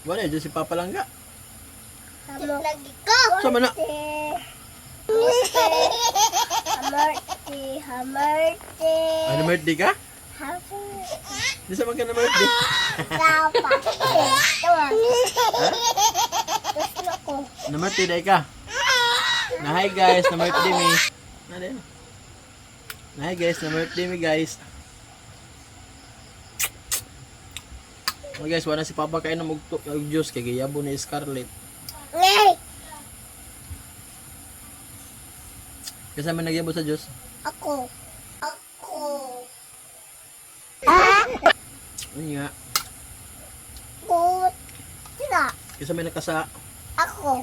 Wala, dyan si Papa Langga. Lagi ko. Sama na. Hamarti. Ano, birthday ka? Di sa ka na birthday. Na birthday day ka. Na hi guys, na birthday me. Na hi guys, na birthday me guys. Oh guys, wala si Papa kain ng juice kay gayabo ni Scarlett. Kasi man nagyabo sa juice. Ako. Ano nga? Good. Sila. Kasi may nakasa. Ako.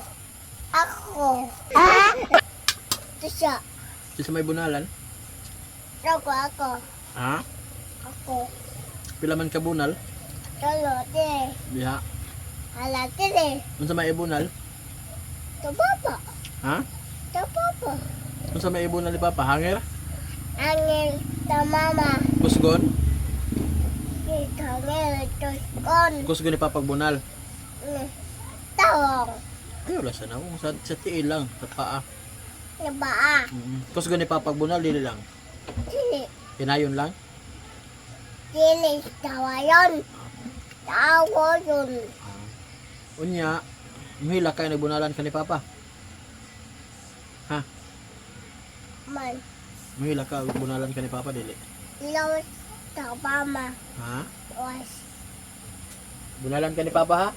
Ito siya. Kasi may bunalan. Ako. Ha? Ako. Pila man ka bunal? Talote. Diha. Halate de. Unsa may ibunal? Ito papa. Ha? Ito papa. Unsa may ibunal ni Papa? Hanger? Angin ta mama. Kusgon? Ito ngel. Ito kon. Kusgon ni Papa bunal. Tawong. Ay, wala sa nawong. Sa tiil lang. Sa paa. Nabaa. Kusgon ni Papa bunal, dili lang. Sili. Hinayon lang. Sili. Tawayon. Tawayon. Unya, muhila kayo nagbunalan ka ni Papa. Ha? Man. Muhila ka bunalan ka ni Papa, dili. Ilaw ta mama. Ha? Was. Bunalan ka ni Papa, ha?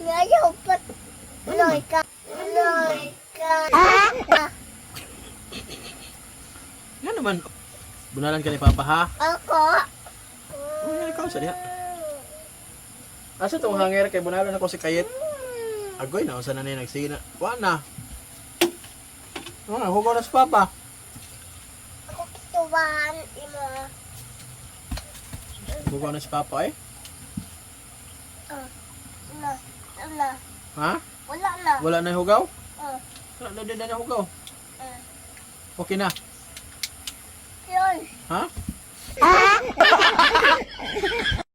Ngayon pat. Noy ka. Nga naman. Bunalan ka ni Papa, ha? Ako. Ano ikaw sa diha? Asa tong hanger kay bunalan ako si Kayet? Agoy na, usa na niya nagsina. Wana. Hugaw na si Papa. Ako kitubahan imo. Hugaw na si Papa, eh. Na. Ha? Wala na. Wala na yung hugaw? Uh, Wala na din na yung hugaw. uh. Okay na. Yun. Ha?